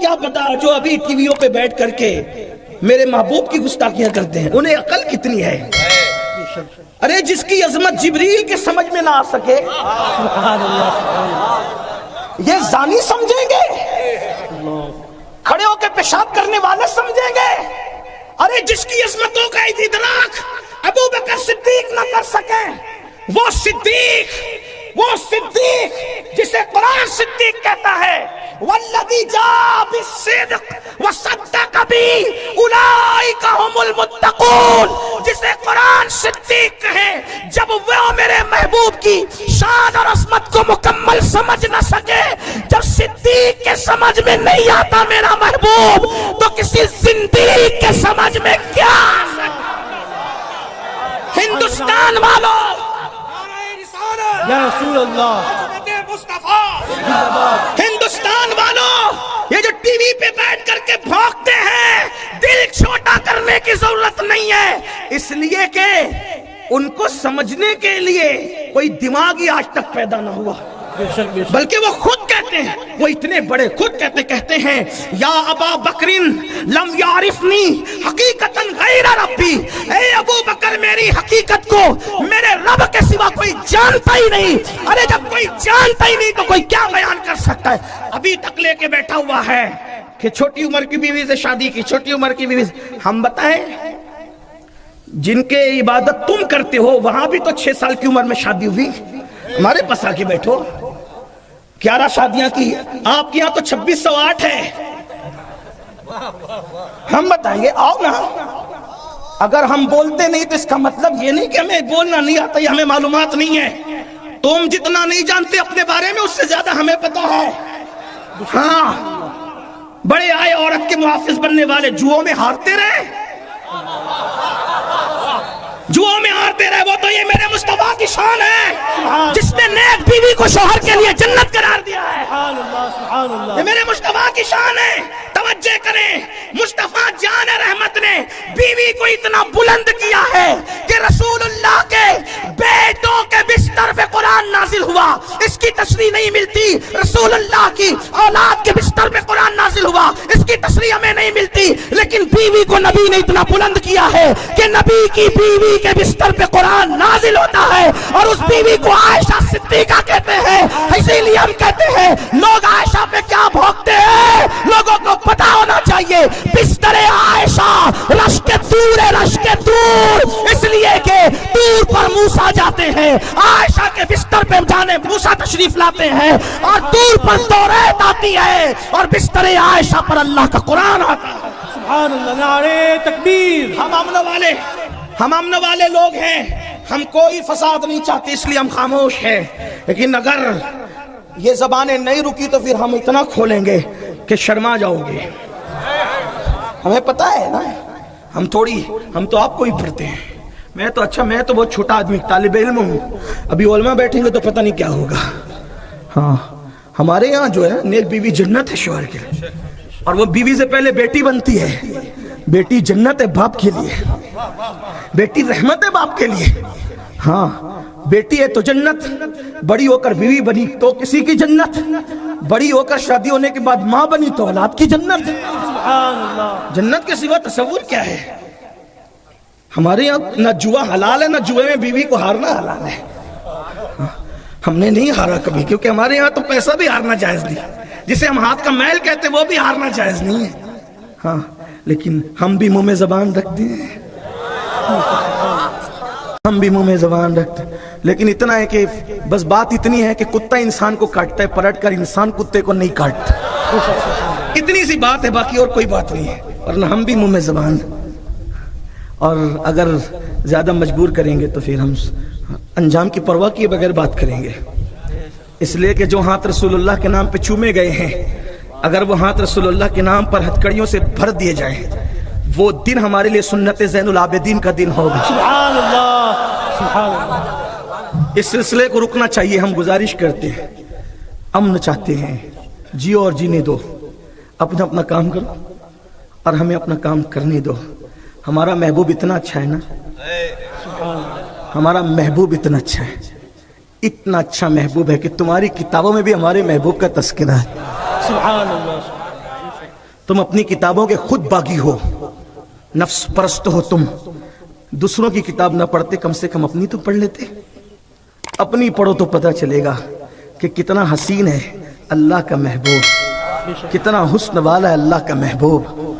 کیا پتا جو ابھی ٹی ویوں پہ بیٹھ کر کے میرے محبوب کی گستاخیاں کرتے ہیں انہیں عقل کتنی ہے. ارے جس کی عظمت جبریل کے سمجھ میں نہ آ سکے یہ زانی سمجھیں گے, کھڑے ہو کے پیشاب کرنے والے سمجھیں گے. ارے جس کی عظمتوں کا ادراک ابو بکر صدیق نہ کر سکے, وہ صدیق جسے قرآن صدیق کہتا ہے والذی جاء بالصدق وصدق بہ اولئک هم المتقون, جسے قرآن صدیق کہے جب وہ میرے محبوب کی شان اور عظمت کو مکمل سمجھ نہ سکے, جب صدیق کے سمجھ میں نہیں آتا میرا محبوب تو کسی زندیق کے سمجھ میں کیا آ سکتا. ہندوستان والوں, یا رسول اللہ, ہندوستان والوں, یہ جو ٹی وی پہ بیٹھ کر کے بھونکتے ہیں دل چھوٹا کرنے کی ضرورت نہیں ہے, اس لیے کہ ان کو سمجھنے کے لیے کوئی دماغ ہی آج تک پیدا نہ ہوا, بلکہ وہ خود کہتے ہیں, وہ اتنے بڑے خود کہتے ہیں یا ابا بکرن لم یعرفنی حقیقتاً غیر ربی, اے ابو بکر میری حقیقت کو میرے رب کے سوا کوئی جانتا ہی نہیں. ارے جب کوئی جانتا ہی نہیں تو کوئی کیا بیان کر سکتا ہے. ابھی تک لے کے بیٹھا ہوا ہے کہ چھوٹی عمر کی بیوی سے شادی کی, چھوٹی عمر کی بیوی سے. ہم بتائیں جن کے عبادت تم کرتے ہو وہاں بھی تو 6 سال کی عمر میں شادی ہوئی, ہمارے پاس آ کے بیٹھو 11 شادیاں کی, آپ کے یہاں تو 2608 ہے. ہم بتائیں گے آؤ نا. اگر ہم بولتے نہیں تو اس کا مطلب یہ نہیں کہ ہمیں بولنا نہیں آتا یا ہمیں معلومات نہیں ہے. تم جتنا نہیں جانتے اپنے بارے میں اس سے زیادہ ہمیں پتا ہے. ہاں بڑے آئے عورت کے محافظ بننے والے جوؤں میں ہارتے رہے, جوؤں میں ہارتے رہے. وہ تو یہ میرے مصطفیٰ کی شان ہے جس نے نیک بیوی کو شوہر کے لیے جنت قرار دیا ہے. یہ میرے مصطفیٰ کی شان ہے. توجہ کریں, مصطفیٰ جان رحمت نے بیوی کو اتنا بلند کیا ہے کہ رسول اللہ کے بیٹوں کے بستر پہ قرآن نازل ہوا, اس کی تشریح نہیں ملتی. رسول اللہ کی اولاد کے بستر پہ قرآن نازل ہوا, اس کی تشریح ہمیں نہیں ملتی. لیکن بیوی کو نبی نے اتنا بلند کیا ہے کہ نبی کی بیوی کے بستر پہ قرآن نازل ہوتا ہے, اور اس بیوی کو عائشہ صدیقہ کہتے ہیں. اسی لیے ہم کہتے ہیں لوگ عائشہ پہ کیا بھونکتے ہیں, لوگوں کو پتا ہونا چاہیے بستر عائشہ رش کے دور ہے, رش کے دور, اس لیے کہ دور پر موسیٰ جاتے ہیں, عائشہ کے بستر پہ جانے موسیٰ تشریف لاتے ہیں, اور دور پر توریت آتی ہے اور بستر عائشہ پر اللہ کا قرآن آتا ہے. سبحان اللہ, نعرہ تکبیر. ہم امن والے لوگ ہیں, ہم کوئی فساد نہیں چاہتے اس لیے ہم خاموش ہیں. لیکن اگر یہ زبانیں نہیں رکی تو پھر ہم اتنا کھولیں گے کہ شرما جاؤ گے. ہمیں پتا ہے نا, ہم تو آپ کو ہی پڑھتے ہیں. میں تو بہت چھوٹا آدمی طالب علم ہوں, ابھی علماء بیٹھیں گے تو پتہ نہیں کیا ہوگا. ہاں ہمارے یہاں جو ہے نیک بیوی جنت ہے شوہر کے لیے, اور وہ بیوی سے پہلے بیٹی بنتی ہے. بیٹی جنت ہے باپ کے لیے, بیٹی رحمت ہے باپ کے لیے. ہاں بیٹی ہے تو جنت, بڑی ہو کر بیوی بنی تو کسی کی جنت, بڑی ہو کر شادی ہونے کے بعد ماں بنی تو اولاد کی جنت. جنت کے سوا تصور کیا ہے. ہمارے یہاں نہ جوا حلال ہے, نہ جوئے میں بیوی کو ہارنا حلال ہے. ہم نے نہیں ہارا کبھی, کیونکہ ہمارے یہاں تو پیسہ بھی ہارنا جائز نہیں. جسے ہم ہاتھ کا میل کہتے وہ بھی ہارنا جائز نہیں ہے. ہاں لیکن ہم بھی منہ میں زبان رکھتے ہیں, ہم بھی منہ میں زبان رکھتے ہیں. لیکن اتنا ہے کہ بس بات اتنی ہے کہ کتا انسان کو کاٹتا ہے, پلٹ کر انسان کتے کو نہیں کاٹتا. اتنی سی بات ہے, باقی اور کوئی بات نہیں ہے. ورنہ ہم بھی منہ میں زبان, اور اگر زیادہ مجبور کریں گے تو پھر ہم انجام کی پرواہ کیے بغیر بات کریں گے. اس لیے کہ جو ہاتھ رسول اللہ کے نام پہ چومے گئے ہیں, اگر وہ ہاتھ رسول اللہ کے نام پر ہتھکڑیوں سے بھر دیے جائیں, وہ دن ہمارے لیے سنت زین العابدین کا دن ہوگا. سبحان اللہ, سبحان اللہ. اس سلسلے کو رکنا چاہیے. ہم گزارش کرتے ہیں, امن چاہتے ہیں, جیو اور جینے دو, اپنا کام کرو اور ہمیں اپنا کام کرنے دو. ہمارا محبوب اتنا اچھا ہے نا, ہمارا محبوب اتنا اچھا ہے, اتنا اچھا محبوب ہے کہ تمہاری کتابوں میں بھی ہمارے محبوب کا تذکرہ ہے. سبحان اللہ. تم اپنی کتابوں کے خود باغی ہو، نفس پرست ہو تم، دوسروں کی کتاب نہ پڑھتے، کم سے کم اپنی تو پڑھ لیتے۔ اپنی پڑھو تو پتہ چلے گا کہ کتنا حسین ہے اللہ کا محبوب، کتنا حسن والا ہے اللہ کا محبوب۔